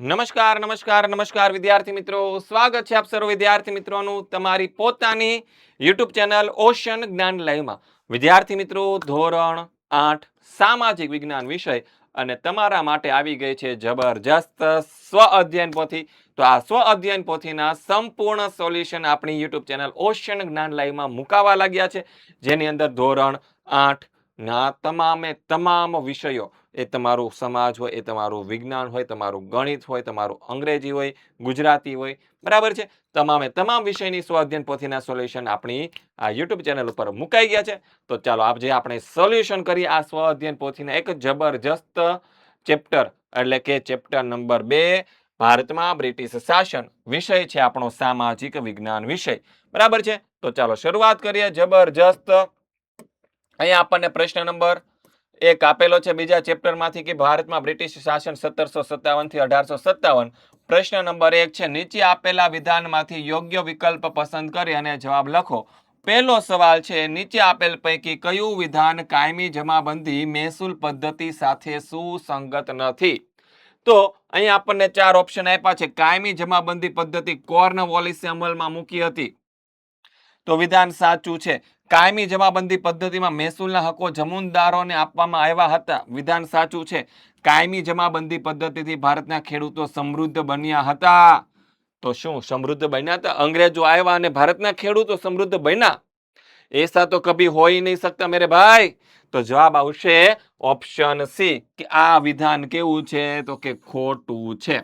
નમસ્કાર નમસ્કાર નમસ્કાર વિદ્યાર્થી મિત્રો, સ્વાગત છે આપ સર્વ વિદ્યાર્થી મિત્રોનું તમારી પોતાની યુટ્યુબ ચેનલ ઓશન જ્ઞાન લાઈવમાં. વિદ્યાર્થી મિત્રો, ધોરણ 8 સામાજિક વિજ્ઞાન વિષય અને તમારા માટે આવી ગઈ છે જબરજસ્ત સ્વ અધ્યયન પોથી. તો આ સ્વ અધ્યયન પોથીના સંપૂર્ણ સોલ્યુશન આપણી યુટ્યુબ ચેનલ ઓશન જ્ઞાન લાઈવમાં મુકાવા લાગ્યા છે, જેની અંદર ધોરણ 8 ના તમામ વિષયો, એ તમારું સમાજ હોય, એ તમારું વિજ્ઞાન હોય, તમારું ગણિત હોય, તમારું અંગ્રેજી હોય, ગુજરાતી હોય, બરાબર છે, તમામ વિષયની સ્વ અધ્યયન પોથીના સોલ્યુશન આપણી આ યુટ્યુબ ચેનલ ઉપર મુકાઈ ગયા છે. તો ચાલો આજે આપણે સોલ્યુશન કરીએ આ સ્વ અધ્યયન પોથીના એક જબરજસ્ત ચેપ્ટર, એટલે કે ચેપ્ટર નંબર 2, ભારતમાં બ્રિટિશ શાસન. વિષય છે આપણો સામાજિક વિજ્ઞાન વિષય, બરાબર છે. તો ચાલો શરૂઆત કરીએ. જબરજસ્ત. અહીંયા આપણને પ્રશ્ન નંબર 1 આપેલો છે બીજા ચેપ્ટરમાંથી કે ભારતમાં બ્રિટિશ શાસન 1757 થી 1857. પ્રશ્ન નંબર 1 છે, નીચે આપેલા વિધાનમાંથી યોગ્ય વિકલ્પ પસંદ કરી અને જવાબ લખો. પહેલો સવાલ છે, નીચે આપેલ પૈકી કયું વિધાન કાયમી જમાબંધી મહેસૂલ પદ્ધતિ સાથે સુસંગત નથી? તો અહીં આપણને 4 ઓપ્શન આપ્યા છે. કાયમી જમાબંધી પદ્ધતિ કોર્નવોલિસે અમલમાં મૂકી હતી, તો વિધાન સાચું છે. કાયમી જમાબંધી પદ્ધતિમાં મહેસૂલના હકો જમીનદારોને આપવામાં આવ્યા હતા, વિધાન સાચું છે. કાયમી જમાબંધી પદ્ધતિથી ભારતના ખેડૂતો સમૃદ્ધ બન્યા હતા. તો શું સમૃદ્ધ બન્યા હતા? અંગ્રેજો આવ્યા અને ભારતના ખેડૂતો સમૃદ્ધ બન્યા? ऐसा तो कभी हो ही नहीं सकता मेरे भाई. तो जवाब આવશે ઓપ્શન સી કે આ વિધાન કેવું છે? તો કે ખોટું છે.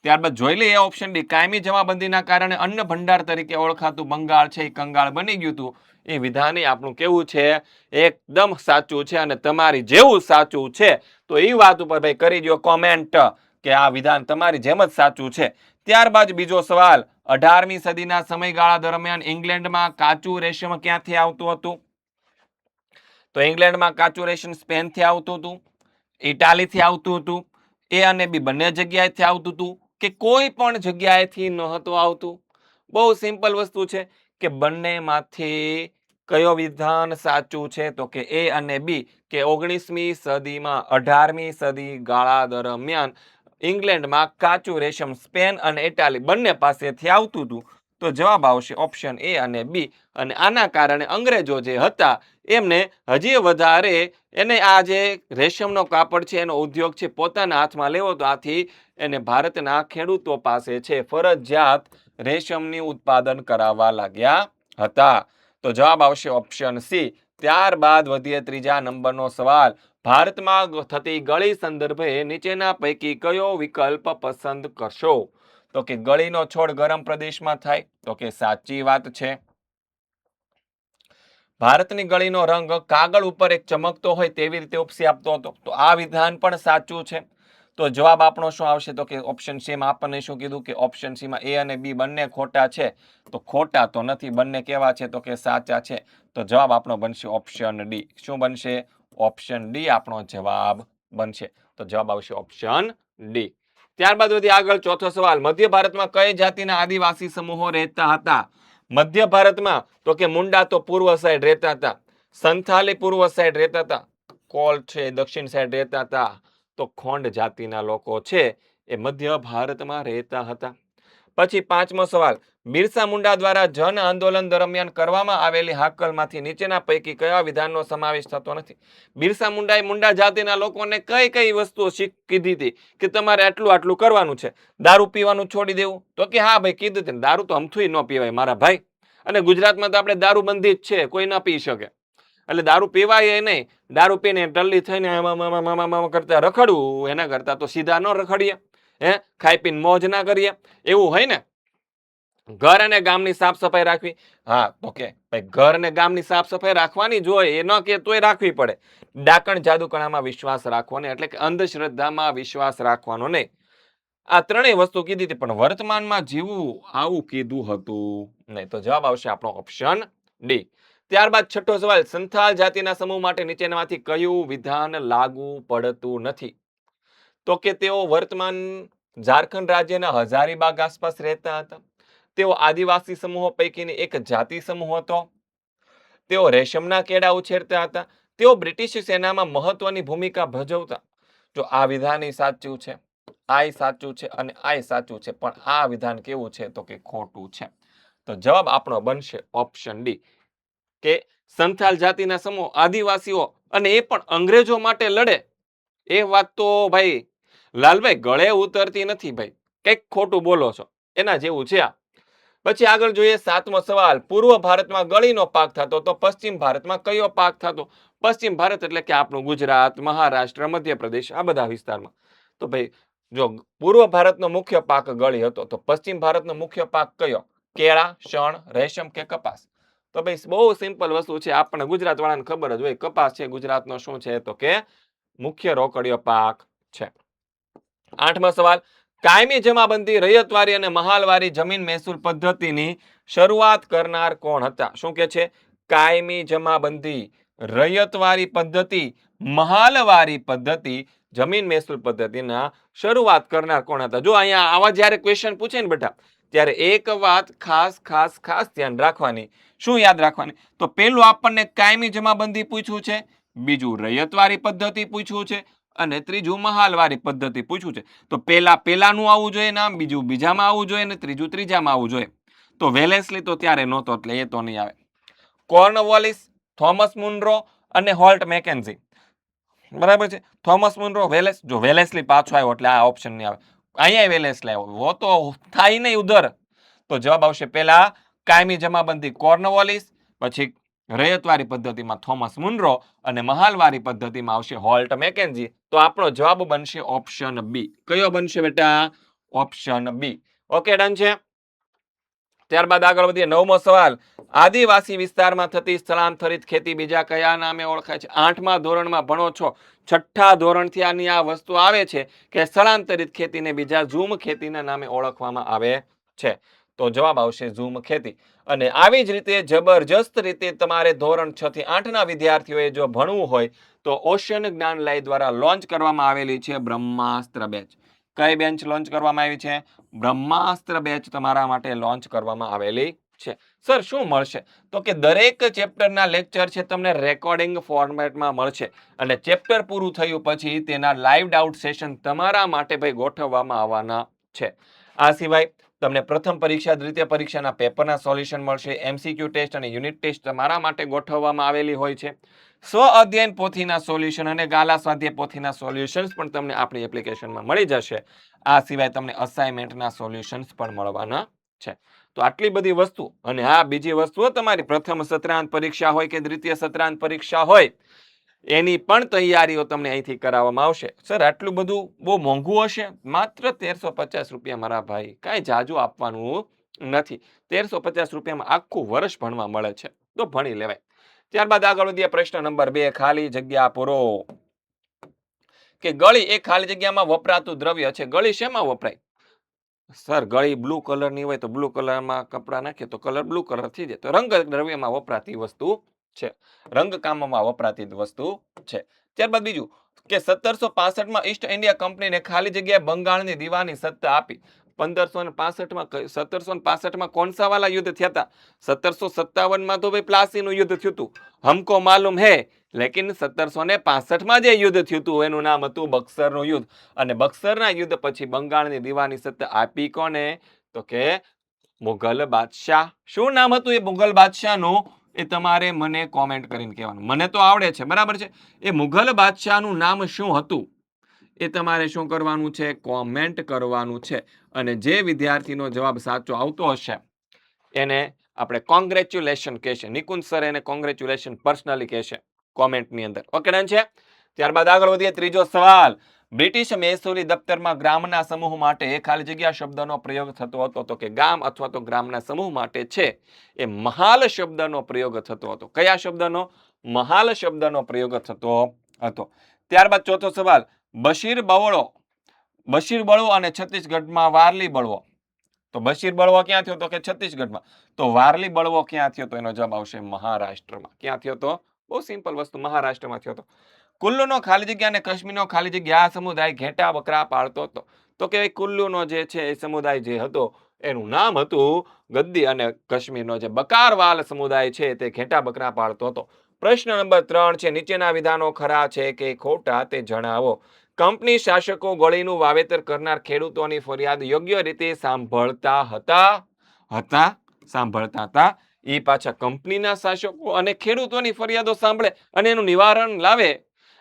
ત્યારબાદ જોઈ લઈએ ઓપ્શન ડી. કાયમી જમાબંધીના કારણે અન્ન ભંડાર તરીકે ઓળખાતું બંગાળ છે એ કંગાળ બની ગયું હતું. એ વિધાન આપણું કેવું છે? એકદમ સાચું છે. અને તમારી જેવું સાચું છે તો એ વાત ઉપર ભાઈ કરી દો કોમેન્ટ કે આ વિધાન તમારી જેમ જ સાચું છે. ત્યારબાદ બીજો સવાલ, 18મી સદીના સમયગાળા દરમિયાન ઇંગ્લેન્ડમાં કાચું રેશમ ક્યાંથી આવતું હતું? તો ઇંગ્લેન્ડમાં કાચું રેશમ સ્પેનથી આવતું હતું, ઇટાલીથી આવતું હતું, એ અને બી બંને જગ્યાએથી આવતું હતું, કે કોઈ પણ જગ્યાએથી નહોતું આવતું? બહુ સિમ્પલ વસ્તુ છે કે બંનેમાંથી કયો વિધાન સાચું છે? તો કે એ અને બી, કે 19મી સદીમાં 18મી સદી ગાળા દરમિયાન ઇંગ્લેન્ડમાં કાચું રેશમ સ્પેન અને ઇટાલી બંને પાસેથી આવતું હતું. તો જવાબ આવશે ઓપ્શન એ અને બી. અને આના કારણે અંગ્રેજો જે હતા એમને હજી વધારે એને આ જે રેશમનો કાપડ છે એનો ઉદ્યોગ છે પોતાના હાથમાં લેવો, તો આથી એને ભારતના ખેડૂતો પાસે છે ફરજિયાત રેશમની ઉત્પાદન કરાવવા લાગ્યા હતા. તો જવાબ આવશે ઓપ્શન સી. ત્યારબાદ વધીએ ત્રીજા નંબરનો સવાલ, ભારતમાં થતી ગળી સંદર્ભે નીચેના પૈકી કયો વિકલ્પ પસંદ કરશો? તો કે ગળીનો છોડ ગરમ પ્રદેશમાં થાય, તો કે સાચી વાત છે. ભારતની ગળીનો રંગ કાગળ ઉપર એક ચમકતો હોય તેવી રીતે ઉપસી આપતો હતો, તો આ વિધાન પણ સાચું છે. તો જવાબ આપણો શું આવશે? તો કે ઓપ્શન સી માં આપણને શું કીધું કે ઓપ્શન સી માં એ અને બી બંને ખોટા છે. તો ખોટા તો નથી, બંને કેવા છે? તો કે સાચા છે. તો જવાબ આપણો બનશે ઓપ્શન ડી. શું બનશે? ઓપ્શન ડી આપણો જવાબ બનશે. તો જવાબ આવશે ઓપ્શન ડી. ત્યારબાદ વધી આગળ ચોથો સવાલ, મધ્ય ભારતમાં કઈ જાતિના આદિવાસી સમૂહો રહેતા હતા? મધ્ય ભારતમાં તો કે મુંડા તો પૂર્વ સાઈડ રહેતા હતા, સંથાલી પૂર્વ સાઈડ રહેતા હતા, કોલ છે દક્ષિણ સાઈડ રહેતા હતા. તો ખોંડ જાતિના લોકો છે એ મધ્ય ભારતમાં રહેતા હતા. પછી પાંચમો સવાલ, બિરસા મુંડા દ્વારા જન આંદોલન દરમિયાન કરવામાં આવેલી હાકલમાંથી નીચેના પૈકી કયા વિધાનનો સમાવેશ થતો નથી? બિરસા મુંડાએ મુંડા જાતિના લોકોને કઈ કઈ વસ્તુઓ કીધી હતી કે તમારે આટલું આટલું કરવાનું છે? દારૂ પીવાનું છોડી દેવું? તો કે હા ભાઈ કીધું હતું, દારૂ તો અમથુંય ન પીવાય મારા ભાઈ. અને ગુજરાતમાં તો આપણે દારૂ બંધી જ છે, કોઈ ના પી શકે. એટલે દારૂ પીવાય નહીં, દારૂ પીને ટલ્લી થઈને કરતા રખડવું, એના કરતા તો સીધા ન રખડીએ, ખાઈ પીને મોજ ના કરીએ, એવું હોય ને. ઘર અને ગામની સાફ સફાઈ રાખવી, હા તો કે ભાઈ ઘર અને ગામની સાફ સફાઈ રાખવાની જ હોય, એ ન કે તોય રાખવી પડે. ડાકણ જાદુકણામાં વિશ્વાસ રાખવાનો, એટલે કે અંધશ્રદ્ધામાં વિશ્વાસ રાખવાનો નહીં. આ ત્રણેય વસ્તુ કીધી હતી, પણ વર્તમાનમાં જીવવું આવું કીધું હતું નહીં. તો જવાબ આવશે આપણો ઓપ્શન ડી. ત્યારબાદ છઠ્ઠો સવાલ, સંથાલ જાતિના સમૂહ માટે નીચેનામાંથી કયું વિધાન લાગુ પડતું નથી? તો કે તેઓ વર્તમાન ઝારખંડ રાજ્યના હજારીબાગ આસપાસ રહેતા હતા, તેઓ આદિવાસી સમૂહો પૈકીની એક જાતિ સમૂહ હતો, તેઓ રેશમના કેળા ઉછેરતા હતા, તેઓ બ્રિટિશ સેનામાં મહત્વની ભૂમિકા ભજવતા. જો આ વિધાન સાચું છે, આય સાચું છે અને આય સાચું છે, પણ આ વિધાન કેવું છે તો કે ખોટું છે. તો જવાબ આપણો બનશે ઓપ્શન ડી કે સંથાલ જાતિના સમૂહ આદિવાસીઓ અને એ પણ અંગ્રેજો માટે લડે એ વાત તો ભાઈ લાલભાઈ ગળે ઉતરતી નથી ભાઈ, કંઈક ખોટું બોલો છો એના જેવું છે આ. પછી આગળ જોઈએ 7મો સવાલ, પૂર્વ ભારતમાં ગળીનો પાક થતો તો પશ્ચિમ ભારતમાં કયો પાક થતો? પશ્ચિમ ભારત એટલે કે આપણું ગુજરાત, મહારાષ્ટ્ર, મધ્યપ્રદેશ આ બધા વિસ્તારમાં. તો ભાઈ જો પૂર્વ ભારતનો મુખ્ય પાક ગળી હતો તો પશ્ચિમ ભારતનો મુખ્ય પાક કયો? કેળા, શણ, રેશમ કે કપાસ? તો ભાઈ બહુ સિમ્પલ વસ્તુ છે, આપણને ગુજરાત વાળાને ખબર જ હોય કપાસ છે ગુજરાતનો શું છે તો કે મુખ્ય રોકડીયો પાક છે. 8મો સવાલ, કાયમી જમાબંધી, રૈયતવારી અને મહાલવારી જમીન મહેસૂલ પદ્ધતિની શરૂઆત કરનાર કોણ હતા? શું કે છે? કાયમી જમાબંધી, રૈયતવારી પદ્ધતિ, મહાલવારી પદ્ધતિ, જમીન મહેસૂલ પદ્ધતિના શરૂઆત કરનાર કોણ હતા? જો અહીંયા આવા જ્યારે ક્વેશ્ચન પૂછે ને બેટા ત્યારે એક વાત ખાસ ખાસ ખાસ ધ્યાન રાખવાની. શું યાદ રાખવાની? તો પેલું આપણને કાયમી જમાબંધી પૂછ્યું છે, બીજું રૈયતવારી પદ્ધતિ પૂછ્યું છે અને ત્રીજું મહાલવારી પદ્ધતિ પૂછ્યું છે. તો પેલાનું આવવું જોઈએ નામ, બીજું બીજામાં આવવું જોઈએ અને ત્રીજું ત્રીજામાં આવવું જોઈએ. તો વેલેસ્લી તો ત્યારે નહોતો એટલે એ તો નહીં આવે. કોર્નવોલિસ, થોમસ મુનરો અને હોલ્ટ મેકેન્ઝી. બરાબર છે. થોમસ મુનરો, વેલેસ, જો વેલેસ્લી પાછો આવ્યો એટલે આ ઓપ્શન નહીં આવે. અહીંયા વેલેસ્લી આવ્યો, વો તો થાય નહીં ઉધર. તો જવાબ આવશે પહેલા કાયમી જમાબંધી કોર્નવોલિસ, પછી રૈયતવારી પદ્ધતિમાં થોમસ મુનરો અને મહાલવારી પદ્ધતિમાં આવશે હોલ્ટ મેકેન્ઝી. તો આપણો જવાબ બનશે ઓપ્શન બી. કયો બનશે બેટા? Option B. ઓકે, ડન છે. ત્યારબાદ આગળ વધીએ 9મો સવાલ, આદિવાસી વિસ્તારમાં થતી સ્થળાંતરિત ખેતી બીજા કયા નામે ઓળખાય છે? 8મા ધોરણમાં ભણો છો, 6ઠ્ઠા ધોરણથી આની આ વસ્તુ આવે છે કે સ્થળાંતરિત ખેતીને બીજા ઝૂમ ખેતીના નામે ઓળખવામાં આવે છે. તો જવાબ આવશે ઝૂમ ખેતી. અને આવી જ રીતે જબરજસ્ત રીતે તમારે ધોરણ 6 થી 8ના વિદ્યાર્થીઓએ જો ભણવું હોય તો ઓશન જ્ઞાનલય દ્વારા લોન્ચ કરવામાં આવેલી છે બ્રહ્માસ્ત્ર બેચ. કઈ બેન્ચ લોન્ચ કરવામાં આવી છે? બ્રહ્માસ્ત્ર બેચ તમારા માટે લોન્ચ કરવામાં આવેલી છે. સર શું મળશે? તો કે દરેક ચેપ્ટરના લેક્ચર છે તમને રેકોર્ડિંગ ફોર્મેટમાં મળશે અને ચેપ્ટર પૂરું થયું પછી તેના લાઈવ ડાઉટ સેશન તમારા માટે ભાઈ ગોઠવવામાં આવવાના છે. આ સિવાય તમને પ્રથમ પરીક્ષા, દ્વિતીય પરીક્ષાના પેપરના સોલ્યુશન મળશે, એમસીક્યુ ટેસ્ટ અને યુનિટ ટેસ્ટ તમારા માટે ગોઠવવામાં આવેલી હોય છે. સ્વ અધ્યયન પોથીના સોલ્યુશન અને ગાલા સ્વાધ્યાય પોથીના સોલ્યુશન્સ પણ તમને આપણી એપ્લિકેશનમાં મળી જશે. આ સિવાય તમને અસાઇનમેન્ટના સોલ્યુશન્સ પણ મળવાના છે. તો આટલી બધી વસ્તુ અને હા બીજી વસ્તુ તમારી પ્રથમ સત્રાંત પરીક્ષા હોય કે દ્વિતીય સત્રાંત પરીક્ષા હોય એની પણ તૈયારીઓ તમને અહીંથી કરાવવામાં આવશે. સર આટલું બધું બહુ મોંઘું હશે? માત્ર 1350 રૂપિયા મારા ભાઈ, કાંઈ જાજુ આપવાનું નથી. 1350 રૂપિયામાં આખું વર્ષ ભણવા મળે છે, તો ભણી લેવાય. ત્યારબાદ આગળ વધીએ પ્રશ્ન નંબર 2, ખાલી જગ્યા પૂરો. કે ગળી એ ખાલી જગ્યામાં વપરાતું દ્રવ્ય છે. ગળી શેમાં વપરાય? સર ગળી બ્લુ કલરની હોય તો બ્લુ કલરમાં કપડા નાખીએ તો કલર બ્લુ કલર થઈ જાય. તો રંગ દ્રવ્યમાં વપરાતી વસ્તુ છે, રંગકામમાં વપરાતી વસ્તુ છે. ત્યારબાદ બીજું કે 1765માં ઈસ્ટ ઇન્ડિયા કંપનીને ખાલી જગ્યાએ બંગાળની દીવાની સત્તા આપી. 1765માં કોણસા વાલા યુદ્ધ થયા હતા? 1757માં તો ભાઈ પ્લાસીનું યુદ્ધ થયું હતું, હમકો માલુમ હે. લેકિન 1765માં જે યુદ્ધ થયું હતું એનું નામ હતું બક્સરનું યુદ્ધ. અને બક્સરના યુદ્ધ પછી બંગાળની દીવાની સત્તા આપી કોને? તો કે મુઘલ બાદશાહ. શું નામ હતું એ મુઘલ બાદશાહનું? એ તમારે મને કોમેન્ટ કરીને કહેવાનું. મને તો આવડે છે, બરાબર છે. એ મુઘલ બાદશાહનું નામ શું હતું એ તમારે શું કરવાનું છે? કોમેન્ટ કરવાનું છે. અને જે વિદ્યાર્થીનો જવાબ સાચો આવતો હશે એને આપણે કોંગ્રેચ્યુલેશન કહેશે. નિકુંજ સર એને કોંગ્રેચ્યુલેશન પર્સનલી કહેશે કોમેન્ટની અંદર. ઓકે ડન છે. ત્યારબાદ આગળ વધીએ ત્રીજો સવાલ. બ્રિટિશ મહેસૂલી દફતરમાં ગ્રામના સમૂહ માટે ખાલી જગ્યા શબ્દનો પ્રયોગ થતો હતો? તો કે ગામ અથવા તો ગ્રામના સમૂહ માટે છે એ મહાલ શબ્દનો પ્રયોગ થતો હતો. કયા શબ્દનો? મહાલ શબ્દનો પ્રયોગ થતો હતો. ત્યારબાદ ચોથો સવાલ. બશીર બળવો અને છત્તીસગઢમાં વારલી બળવો. તો બશીર બળવો ક્યાં થયો? તો કે છત્તીસગઢમાં. તો વારલી બળવો ક્યાં થયો? તો એનો જવાબ આવશે મહારાષ્ટ્રમાં. ક્યાં થયો તો? બહુ સિમ્પલ વસ્તુ, મહારાષ્ટ્રમાં થયો તો. કુલ્લુનો ખાલી જગ્યા અને કાશ્મીરનો ખાલી જગ્યા સમુદાય ઘેટા બકરા પાળતો હતો. તો કે કુલ્લુનો જે છે એ સમુદાય જે હતો એનું નામ હતું ગદ્દી અને કાશ્મીરનો જે બકારવાલ સમુદાય છે તે ઘેટા બકરા પાળતો હતો. પ્રશ્ન નંબર 3 છે નીચેના વિધાનો ખરા છે કે ખોટા તે જણાવો. કંપની શાસકો ગોળીનું વાવેતર કરનાર ખેડૂતોની ફરિયાદ યોગ્ય રીતે સાંભળતા હતા. એ પાછા કંપનીના શાસકો અને ખેડૂતોની ફરિયાદો સાંભળે અને એનું નિવારણ લાવે.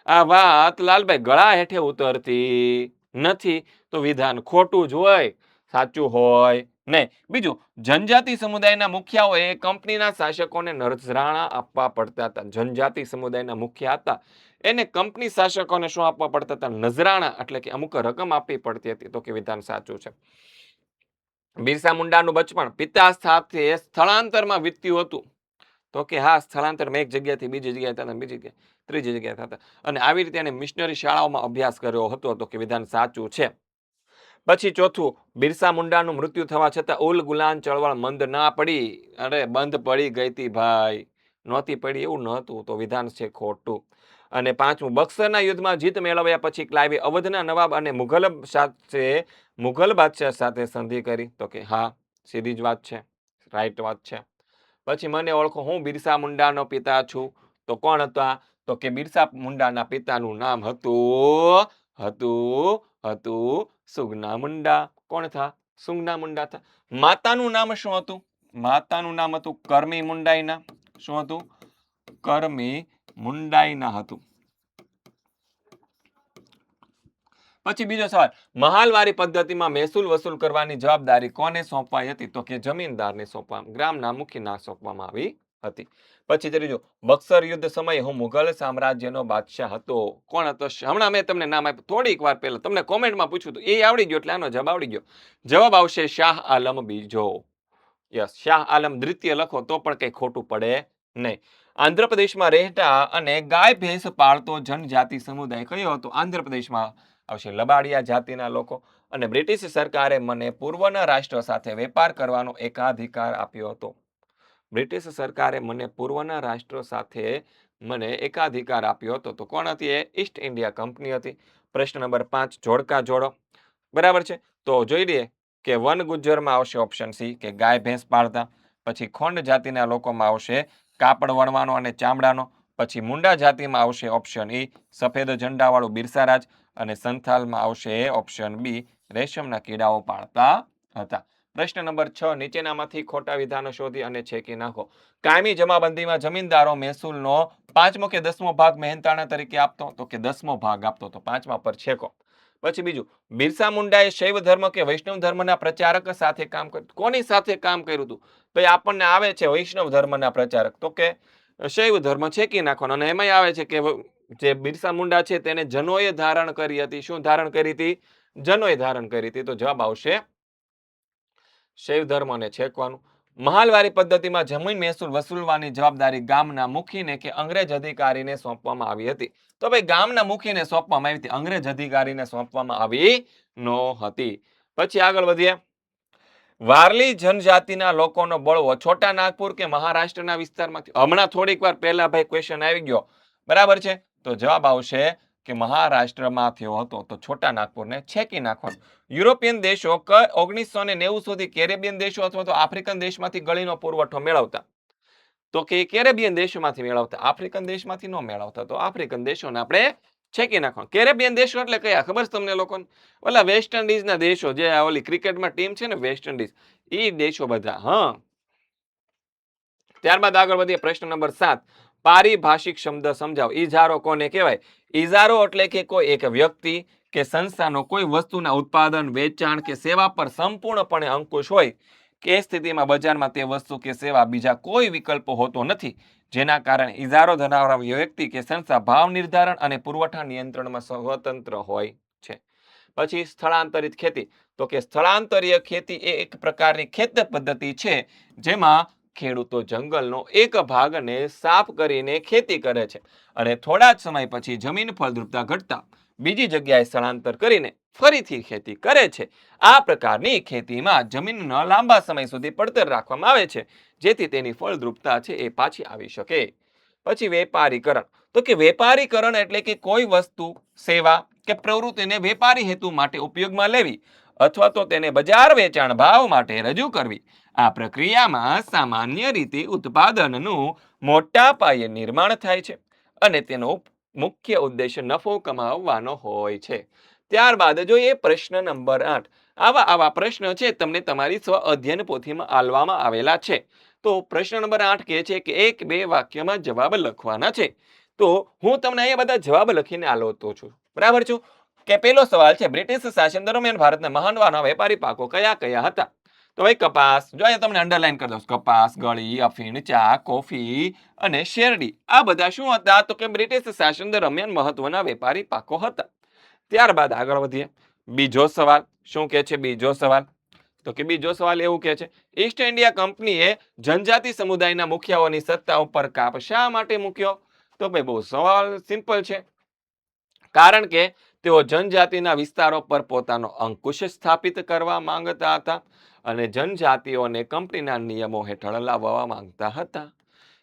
આ વાત લાલભાઈ ગળા હેઠે ઉતરતી નથી. તો વિધાન ખોટું જ હોય, સાચું હોય નહીં. બીજું, જનજાતિ સમુદાયના મુખિયાઓએ કંપનીના શાસકોને નજરાણા આપવા પડતા હતા. જનજાતિ સમુદાયના મુખિયા હતા એને કંપની શાસકોને શું આપવા પડતા હતા? નજરાણા, એટલે કે અમુક રકમ આપવી પડતી હતી. તો કે વિધાન સાચું છે. બિરસા મુંડાનું બચપણ પિતા સાથે સ્થળાંતરમાં વીત્યું હતું. તો કે હા, સ્થળાંતરમાં એક જગ્યાથી બીજી જગ્યાએ થતા, બીજી જગ્યાએ ત્રીજી જગ્યાએ થતા, અને આવી રીતે એને મિશનરી શાળાઓમાં અભ્યાસ કર્યો હતો. તો કે વિધાન સાચું છે. પછી ચોથું, બિરસા મુંડાનું મૃત્યુ થવા છતાં ઉલ ગુલાન ચળવળ મંદ ના પડી. અરે બંધ પડી ગઈ હતી ભાઈ, નહોતી પડી એવું નહોતું. તો વિધાન છે ખોટું. અને પાંચમું, બક્સરના યુદ્ધમાં જીત મેળવ્યા પછી ક્લાઇવે અવધના નવાબ અને મુઘલ બાદશાહ સાથે સંધિ કરી. તો કે હા, સીધી જ વાત છે, રાઈટ વાત છે. પછી મને ઓળખો, હું બિરસા મુંડાનો પિતા છું. તો કોણ હતા? તો કે બિરસા મુંડાના પિતાનું નામ હતું સુગના મુંડા. કોણ થા? સુગના મુંડા થા. માતાનું નામ શું હતું? માતાનું નામ હતું કરમી મુંડાઈના. શું હતું? કરમી મુંડાઈના હતું. પછી બીજો સવાલ, મહાલવારી પદ્ધતિમાં મહેસૂલ વસૂલ કરવાની જવાબદારી કોને સોંપાઈ હતી? તો કે જમીનદારને સોંપવામાં, ગ્રામના મુખીને સોંપવામાં આવી હતી. પછી ત્રીજો, બક્સર યુદ્ધ સમયે હું મુઘલ સામ્રાજ્યનો બાદશાહ હતો. કોણ હતો? હમણાં મેં તમને નામ આપ્યું થોડીક વાર પહેલા, તમને કોમેન્ટમાં પૂછ્યું હતું, એ આવડી ગયો એટલે આનો જવાબ આવડી ગયો. જવાબ આવશે શાહ આલમ બીજો. યસ, શાહ આલમ દ્વિતીય લખો તો પણ કઈ ખોટું પડે નહીં. આંધ્રપ્રદેશમાં રહેતા અને ગાય ભેંસ પાળતો જનજાતિ સમુદાય કયો હતો? આંધ્રપ્રદેશમાં આવશે લબાડિયા જાતિના લોકો. અને બ્રિટિશ સરકારે મને પૂર્વના રાષ્ટ્ર સાથે વેપાર કરવાનો એકાધિકાર આપ્યો હતો. બ્રિટિશ સરકારે મને પૂર્વના રાષ્ટ્ર સાથે એકાધિકાર આપ્યો હતો. તો કોણ હતી? એ ઈસ્ટ ઇન્ડિયા કંપની હતી. પ્રશ્ન નંબર 5, જોડકા જોડો. બરાબર છે. તો જોઈ લઈએ કે વન ગુજ્જરમાં આવશે ઓપ્શન સી, કે ગાય ભેંસ પાળતા. પછી ખોંડ જાતિના લોકોમાં આવશે કાપડ વણવાનો અને ચામડાનો. પછી મુંડા જાતિમાં આવશે ઓપ્શન ઈ, સફેદ ઝંડાવાળું બિરસારાજ. અને સંથાલમાં આવશે ઓપ્શન બી, રેશમના કીડાઓ પાળતા હતા. પ્રશ્ન નંબર 6, નીચેનામાંથી ખોટા વિધાનો શોધી અને છેકી નાખો. કાયમી જમાબંધીમાં જમીનદારો મહેસૂલનો 5મો કે 10મો ભાગ મહેનતાણા તરીકે આપતો. તો કે 10મો ભાગ આપતો. તો 5મા પર છેકો. પછી બીજું, બિરસા મુંડાએ શૈવ ધર્મ કે વૈષ્ણવ ધર્મના પ્રચારક સાથે કામ કર્યું. કોની સાથે કામ કર્યું હતું? તો આપણને આવે છે વૈષ્ણવ ધર્મના પ્રચારક. તો કે શૈવ ધર્મ છેકી નાખવાનો. અને એમાંય આવે છે કે જે બિરસા મુંડા છે તેને જનોએ ધારણ કરી હતી. શું ધારણ કરી હતી? જનોએ ધારણ કરી હતી. તો જવાબ આવશે શૈવ ધર્મને છેકવાનું. મહાલવારી પદ્ધતિમાં જમીન મહેસૂલ વસૂલવાની જવાબદારી ગામના મુખીને કે અંગ્રેજ અધિકારીને સોંપવામાં આવી હતી. તો ભાઈ ગામના મુખીને સોંપવામાં આવી હતી, અંગ્રેજ અધિકારીને સોંપવામાં આવી નહોતી. પછી આગળ વધીએ. વારલી જનજાતિના લોકોનો બળવો છોટા નાગપુર કે મહારાષ્ટ્રના વિસ્તારમાંથી? હમણાં થોડીક વાર પહેલા ભાઈ ક્વેશ્ચન આવી ગયો. બરાબર છે. તો જવાબ આવશે કે મહારાષ્ટ્રમાં થયો હતો. તો છોટા નાગપુરને છેકી નાખવાનું. યુરોપિયન દેશો 1990 સુધી કેરેબિયન દેશો અથવા તો આફ્રિકન દેશમાંથી ગળીનો પુરવઠો મેળવતા. તો કે કેરેબિયન દેશોમાંથી મેળવતા, આફ્રિકન દેશમાંથી ન મેળવતા. તો આફ્રિકન દેશોને આપણે છેકી નાખવાનું. કેરેબિયન દેશો એટલે કયા ખબર છે તમને લોકોને? ઓલા વેસ્ટ ઇન્ડિઝના દેશો, જે ઓલી ક્રિકેટમાં ટીમ છે ને વેસ્ટ ઇન્ડિઝ, એ દેશો બધા. હા, ત્યારબાદ આગળ વધીએ. પ્રશ્ન નંબર 7, પારિભાષિક શબ્દ સમજાવો. ઇજારો કોને કહેવાય? ઇજારો એટલે કે કોઈ એક વ્યક્તિ કે સંસ્થાનો કોઈ વસ્તુના ઉત્પાદન, વેચાણ કે સેવા પર સંપૂર્ણપણે અંકુશ હોય કે સ્થિતિમાં બજારમાં તે વસ્તુ કે સેવા બીજા કોઈ વિકલ્પો હોતો નથી, જેના કારણે ઇજારો ધરાવનાર વ્યક્તિ કે સંસ્થા ભાવ નિર્ધારણ અને પુરવઠા નિયંત્રણમાં સ્વતંત્ર હોય છે. પછી સ્થળાંતરિત ખેતી. તો કે સ્થળાંતરીય ખેતી એ એક પ્રકારની ખેત પદ્ધતિ છે જેમાં ખેડૂતો જંગલનો એક ભાગને સાફ કરીને ખેતી કરે છે અને થોડા જ સમય પછી જમીન ફળદ્રુપતા ઘટતા બીજી જગ્યાએ સ્થળાંતર કરીને ફરીથી ખેતી કરે છે. આ પ્રકારની ખેતીમાં જમીનનો લાંબા સમય સુધી પડતર રાખવામાં આવે છે જેથી તેની ફળદ્રુપતા છે એ પાછી આવી શકે. પછી વેપારીકરણ. તો કે વેપારીકરણ એટલે કે કોઈ વસ્તુ, સેવા કે પ્રવૃત્તિને વેપારી હેતુ માટે ઉપયોગમાં લેવી અથવા તો તેને બજાર વેચાણ ભાવ માટે રજૂ કરવી. આ પ્રક્રિયામાં સામાન્ય રીતે ઉત્પાદનનું મોટા પાયે નિર્માણ થાય છે અને તેનો મુખ્ય ઉદ્દેશ્ય નફો કમાવવાનો હોય છે. ત્યારબાદ જોઈએ પ્રશ્ન નંબર 8. આવા પ્રશ્ન છે તમને તમારી સ્વ અધ્યયન પોથીમાં આલવામાં આવેલા છે. તો પ્રશ્ન નંબર 8 કહે છે કે 1-2 વાક્યમાં જવાબ લખવાના છે. તો હું તમને અહીંયા બધા જવાબ લખીને આલતો છું. બરાબર છું? કે પહેલો સવાલ છે, બ્રિટિશ શાસન દરમિયાન ભારતના મહાન વેપારી પાકો કયા કયા હતા? તો ભાઈ કપાસ, જો અહીંયા તમને અંડરલાઈન કરી દઉં, કપાસ, ગળી, અફીણ, ચા, કોફી અને શેરડી. આ બધા શું હતા? તો કે બ્રિટિશ શાસન દરમિયાન મહત્વના વેપારી પાકો હતા. ત્યારબાદ આગળ વધીએ. બીજો સવાલ શું કહે છે? બીજો સવાલ તો કે બીજો સવાલ એવું કહે છે, ઈસ્ટ ઇન્ડિયા કંપનીએ જનજાતિ સમુદાયના મુખિયાઓની સત્તા ઉપર કાપ શા માટે મૂક્યો? તો ભાઈ બહુ સવાલ સિમ્પલ છે. કારણ કે તેઓ જનજાતિના વિસ્તારો પર પોતાનો અંકુશ સ્થાપિત કરવા માંગતા હતા અને જનજાતિઓને કંપનીના નિયમો હેઠળ લાવવા માંગતા હતા.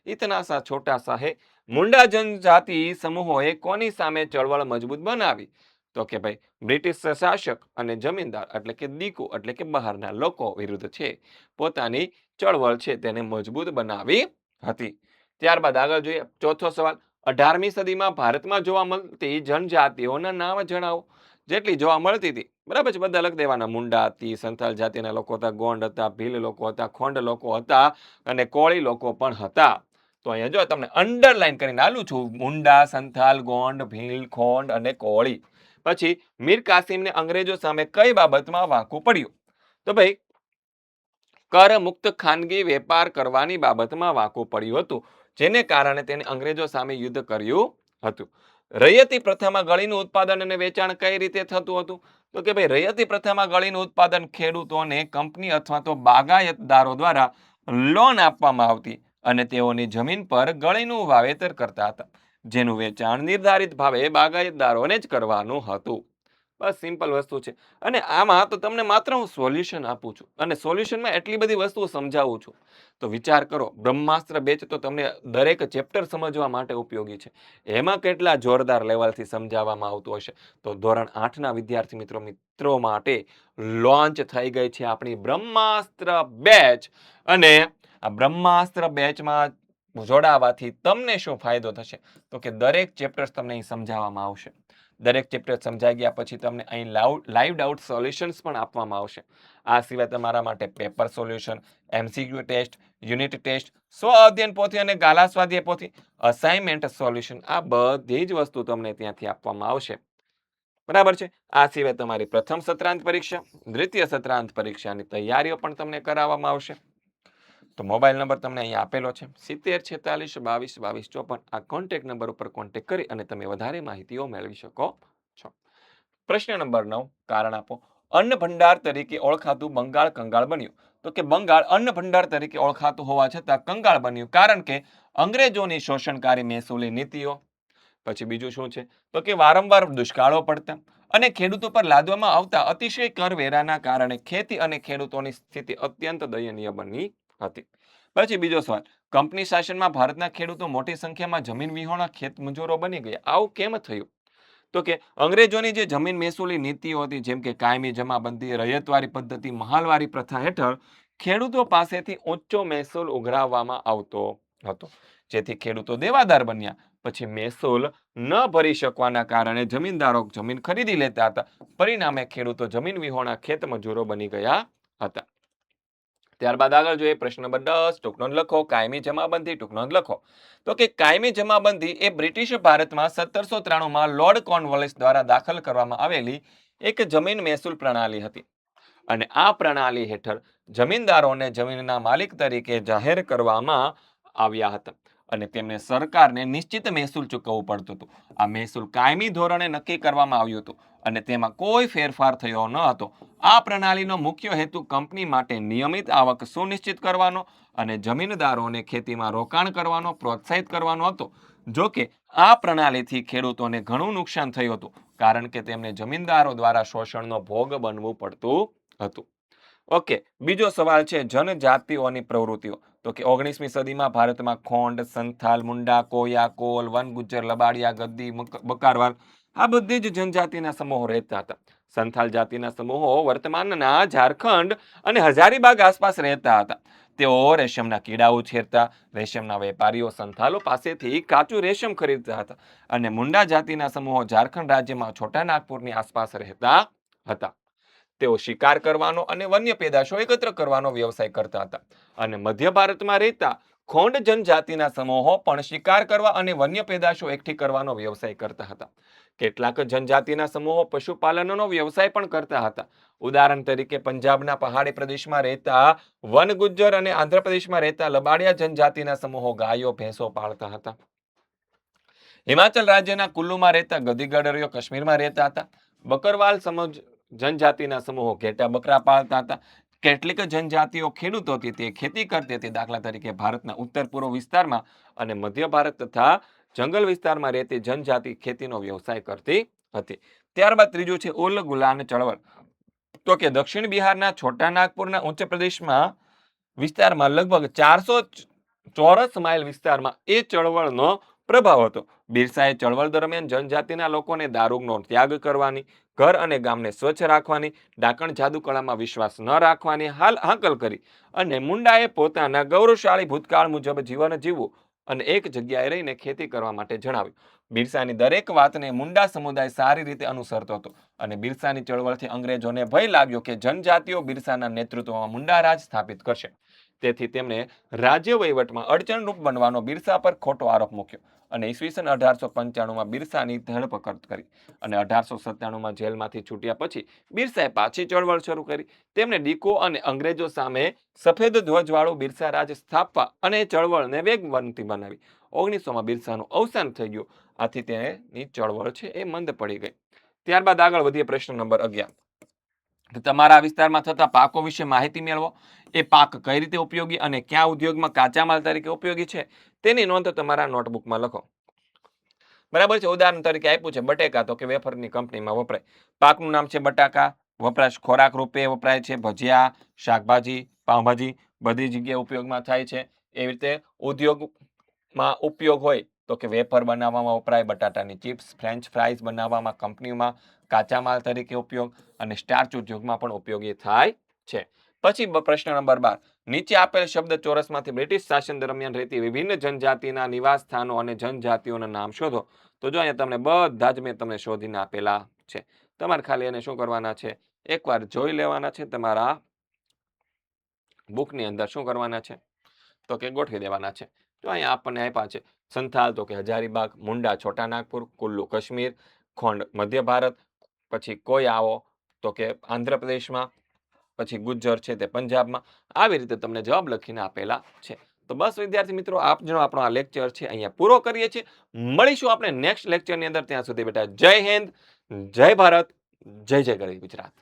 ઇતના સા છોટા સા હે. મુંડા જનજાતિ સમૂહોએ કોની સામે ચળવળ મજબૂત બનાવી? તો કે ભાઈ બ્રિટિશ શાસક અને જમીનદાર એટલે કે દીકુ એટલે કે બહારના લોકો વિરુદ્ધ છે પોતાની ચળવળ છે તેને મજબૂત બનાવી હતી. ત્યારબાદ આગળ જોઈએ ચોથો સવાલ, 18મી સદીમાં ભારતમાં જોવા મળતી જનજાતિઓના નામ જણાવો. જેટલી જોવા મળતી હતી, બરાબર છે, બધા લખી દેવાના. મુંડા હતી, સંથાલ જાતિના લોકો હતા, ગોંડ હતા, ભીલ લોકો હતા, ખોંડ લોકો હતા અને કોળી લોકો પણ હતા. તો અહીંયા જો તમને અંડરલાઈન કરીને આલું છું, મુંડા, સંથાલ, ગોંડ, ભીલ, ખોંડ અને કોળી. પછી મીર કાસિમને અંગ્રેજો સામે કઈ બાબતમાં વાંકું પડ્યું? તો ભાઈ કર મુક્ત ખાનગી વેપાર કરવાની બાબતમાં વાંકું પડ્યું હતું, જેને કારણે તેને અંગ્રેજો સામે યુદ્ધ કર્યું હતું. રૈયતી પ્રથામાં ગળીનું ઉત્પાદન અને વેચાણ કઈ રીતે થતું હતું? તો કે ભાઈ રૈયતી પ્રથામાં ગળીનું ઉત્પાદન ખેડૂતોને કંપની અથવા તો બાગાયતદારો દ્વારા લોન આપવામાં આવતી અને તેઓની જમીન પર ગળીનું વાવેતર કરતા હતા, જેનું વેચાણ નિર્ધારિત ભાવે બાગાયતદારોને જ કરવાનું હતું. બસ સિમ્પલ વસ્તુ છે. અને આમાં તો તમને માત્ર હું સોલ્યુશન આપું છું અને સોલ્યુશનમાં એટલી બધી વસ્તુઓ સમજાવું છું. તો વિચાર કરો, બ્રહ્માસ્ત્ર બેચ તો તમને દરેક ચેપ્ટર સમજવા માટે ઉપયોગી છે. એમાં કેટલા જોરદાર લેવલથી સમજાવવામાં આવતું હશે. તો ધોરણ 8ના વિદ્યાર્થી મિત્રો માટે લોન્ચ થઈ ગઈ છે આપણી બ્રહ્માસ્ત્ર બેચ. અને આ બ્રહ્માસ્ત્ર બેચમાં જોડાવાથી તમને શું ફાયદો થશે? તો કે દરેક ચેપ્ટર્સ તમને અહીં સમજાવવામાં આવશે. દરેક ચેપ્ટર સમજાઈ ગયા પછી તમને અહીં લાઈવ ડાઉટ સોલ્યુશન્સ પણ આપવામાં આવશે. આ સિવાય તમારા માટે paper solution, MCQ test, unit test, સ્વ અધ્યયન પોથી અને ગાલા સ્વાધ્યાય પોથી, અસાઇનમેન્ટ સોલ્યુશન, આ બધી જ વસ્તુ તમને ત્યાંથી આપવામાં આવશે. બરાબર છે. આ સિવાય તમારી પ્રથમ સત્રાંત પરીક્ષા, દ્વિતીય સત્રાંત પરીક્ષાની તૈયારીઓ પણ તમને કરાવવામાં આવશે. તો મોબાઈલ નંબર તમને અહીંયા આપેલો છે 7046222254. આ કોન્ટેક્ટ નંબર ઉપર કોન્ટેક્ટ કરી અને તમે વધારે માહિતીઓ મેળવી શકો છો. પ્રશ્ન નંબર 9, કારણ આપો. અન્ન ભંડાર તરીકે ઓળખાતું બંગાળ કંગાળ બન્યું. તો કે બંગાળ અન્ન ભંડાર તરીકે ઓળખાતું હોવા છતાં કંગાળ બન્યું કારણ કે અંગ્રેજોની શોષણકારી મહેસૂલી નીતિઓ. પછી બીજું શું છે? તો કે વારંવાર દુષ્કાળો પડતા અને ખેડૂતો પર લાદવામાં આવતા અતિશય કરવેરાના કારણે ખેતી અને ખેડૂતોની સ્થિતિ અત્યંત દયનીય બની હતી. પછી બીજો સવાલ, કંપની શાસનમાં ભારતના ખેડૂતો મોટી સંખ્યામાં જમીન વિહોણા ખેતમજૂરો બની ગયા. આવું કેમ થયું? તો કે અંગ્રેજોની જે જમીન મહેસૂલી નીતિઓ હતી, જેમ કે કાયમી જમાબંધી, રૈયતવારી પદ્ધતિ, મહાલવારી પ્રથા હેઠળ ખેડૂતો પાસેથી ઊંચો મહેસૂલ ઉઘરાવવામાં આવતો હતો, જેથી ખેડૂતો દેવાદાર બન્યા. પછી મહેસૂલ ન ભરી શકવાના કારણે જમીનદારો જમીન ખરીદી લેતા હતા. પરિણામે ખેડૂતો જમીન વિહોણા ખેતમજૂરો બની ગયા હતા. ત્યારબાદ આગળ જોઈએ પ્રશ્ન નંબર 10, ટૂંકનોંધ લખો. કાયમી જમાબંધી ટૂંકનોંધ લખો. તો કે કાયમી જમાબંધી એ બ્રિટિશ ભારતમાં 1793માં લોર્ડ કોર્નવોલિસ દ્વારા દાખલ કરવામાં આવેલી એક જમીન મહેસૂલ પ્રણાલી હતી. અને આ પ્રણાલી હેઠળ જમીનદારોને જમીનના માલિક તરીકે જાહેર કરવામાં આવ્યા હતા અને તેમને સરકારને નિશ્ચિત મહેસૂલ ચૂકવવું પડતું હતું. આ મહેસૂલ કાયમી ધોરણે નક્કી કરવામાં આવ્યું હતું અને તેમાં કોઈ ફેરફાર થયો ન હતો. આ પ્રણાલીનો મુખ્ય હેતુ કંપની માટે નિયમિત આવક સુનિશ્ચિત કરવાનો અને જમીનદારોને ખેતીમાં રોકાણ કરવાનો પ્રોત્સાહિત કરવાનો હતો. જો કે આ પ્રણાલીથી ખેડૂતોને ઘણું નુકસાન થયું હતું કારણ કે તેમને જમીનદારો દ્વારા શોષણનો ભોગ બનવું પડતું હતું. ઓકે, બીજો સવાલ છે જનજાતિઓની પ્રવૃત્તિઓ. તો કે 19મી સદીમાં ભારતમાં ખોંડ, સંથાલ, મુંડા, કોયા, કોલ, વન ગુજ્જર, લબાડિયા, ગદ્દી, બકારવાલ, આ બધી જ જનજાતિના સમૂહો રહેતા હતા. સંથાલ જાતિના સમૂહો વર્તમાનના ઝારખંડ અને હજારીબાગ આસપાસ રહેતા હતા. તેઓ રેશમના કીડા ઉછેરતા, રેશમના વેપારીઓ સંથાલો પાસેથી કાચું રેશમ ખરીદતા હતા અને મુંડા જાતિના સમૂહો ઝારખંડ રાજ્યમાં છોટાનાગપુરની આસપાસ રહેતા હતા. તેઓ શિકાર કરવાનો અને વન્ય પેદાશો એકત્ર કરવાનો વ્યવસાય કરતા હતા અને મધ્ય ભારતમાં રહેતા ખોંડ જનજાતિના સમૂહો પણ શિકાર કરવા અને વન્ય પેદાશો એકઠી કરવાનો વ્યવસાય કરતા હતા. કેટલાક જનજાતિના સમૂહો પશુપાલનનો વ્યવસાય પણ કરતા હતા. ઉદાહરણ તરીકે પંજાબના પહાડી પ્રદેશમાં રહેતા વન ગુજ્જર અને આંધ્રપ્રદેશમાં રહેતા લબાડિયા જનજાતિના સમૂહો ગાયો ભેંસો પાળતા હતા. હિમાચલ રાજ્યના કુલ્લુમાં રહેતા ગધી ગડરીઓ કાશ્મીરમાં રહેતા હતા. બકરવાલ જનજાતિના સમૂહો ઘેટા બકરા પાળતા હતા. કેટલીક જનજાતિઓ ખેડૂતો હતી, તે ખેતી કરતી હતી. દાખલા તરીકે ભારતના ઉત્તર પૂર્વ વિસ્તારમાં અને મધ્ય ભારત તથા જંગલ વિસ્તારમાં રહેતી જનજાતિ ખેતીનો વ્યવસાય કરતી હતી. ત્યારબાદ ત્રીજું છે ઉલ ગુલાન ચળવળ. તો કે દક્ષિણ બિહારના છોટા નાગપુરના ઉચ્ચ પ્રદેશમાં વિસ્તારમાં લગભગ 400 ચોરસ માઇલ વિસ્તારમાં એ ચળવળનો પ્રભાવ હતો. બિરસાએ ચળવળ દરમિયાન જનજાતિના લોકોને દારૂનો ત્યાગ કરવાની, ઘર અને ગામને સ્વચ્છ રાખવાની, ડાકણ જાદુકળામાં વિશ્વાસ ન રાખવાની હાકલ કરી અને મુંડાએ પોતાના ગૌરવશાળી ભૂતકાળ મુજબ જીવન જીવવું અને એક જગ્યાએ રહીને ખેતી કરવા માટે જણાવ્યું. બિરસાની દરેક વાતને મુંડા સમુદાય સારી રીતે અનુસરતો હતો અને બિરસાની ચળવળથી અંગ્રેજોને ભય લાગ્યો કે જનજાતિઓ બિરસાના નેતૃત્વમાં મુંડા રાજ સ્થાપિત કરશે. તેથી તેમણે રાજ્ય વહીવટમાં અડચણરૂપ બનવાનો બિરસા પર ખોટો આરોપ મૂક્યો અને ઈસવીસન 1895માં બિરસાની ધરપકડ કરી અને 1897માં જેલમાંથી છૂટ્યા પછી બિરસાએ પાછી ચળવળ શરૂ કરી. તેમણે ડીકો અને અંગ્રેજો સામે સફેદ ધ્વજવાળું બિરસા રાજ સ્થાપવા અને ચળવળને વેગવંતી બનાવી. 1900માં બિરસાનું અવસાન થઈ ગયું. આથી તેની ચળવળ છે એ મંદ પડી ગઈ. ત્યારબાદ આગળ વધીએ પ્રશ્ન નંબર 11. તમારા વિસ્તારમાં થતા પાકો વિશે માહિતી મેળવો. એ પાક કઈ રીતે ઉપયોગી અને ક્યાં ઉદ્યોગમાં કાચા માલ તરીકે ઉપયોગી છે તેની નોંધ તમારા નોટબુકમાં લખો. બરાબર છે. ઉદાહરણ તરીકે આપ્યું છે બટેકા, તો કે વેફરની કંપનીમાં વપરાય. પાકનું નામ છે બટાકા. વપરાશ ખોરાક રૂપે વપરાય છે. ભજીયા, શાકભાજી, પાઉંભાજી બધી જગ્યાએ ઉપયોગમાં થાય છે. એવી રીતે ઉદ્યોગમાં ઉપયોગ હોય તો કે વેફર બનાવવામાં વપરાય, બટાટાની ચિપ્સ, ફ્રેન્ચ ફ્રાઈઝ બનાવવામાં કંપનીમાં કાચા માલ તરીકે ઉપયોગ અને સ્ટાર્ચ ઉદ્યોગમાં પણ ઉપયોગી થાય છે. પછી પ્રશ્ન નંબર 12. નીચે આપેલ શબ્દ ચોરસમાંથી બ્રિટિશ શાસન દરમિયાન રહેતી વિભિન્ન જનજાતિના નિવાસ સ્થાનો અને જનજાતિઓના નામ શોધો. તો જો અહીંયા તમને બધા જ મેં તમને શોધીને આપેલા છે. તમારે ખાલી એને શું કરવાના છે, એકવાર જોઈ લેવાના છે. તમારા બુકની અંદર શું કરવાના છે, તો કે ગોઠવી દેવાના છે. જો અહીંયા આપણને આપ્યા છે સંથાલ તો કે હજારીબાગ, મુંડા છોટા નાગપુર, કુલ્લુ કાશ્મીર, ખોંડ મધ્ય ભારત, પછી કોઈ આવો તો કે આંધ્રપ્રદેશમાં, પછી ગુજ્જર છે તે પંજાબમાં. આવી રીતે તમને જવાબ લખીને આપેલા છે. તો બસ વિદ્યાર્થી મિત્રો, આપનો આપણો આ લેક્ચર છે અહીંયા પૂરો કરીએ છીએ. મળીશું આપણે નેક્સ્ટ લેક્ચરની અંદર. ત્યાં સુધી બેટા જય હિન્દ, જય ભારત, જય જય ગરવી ગુજરાત.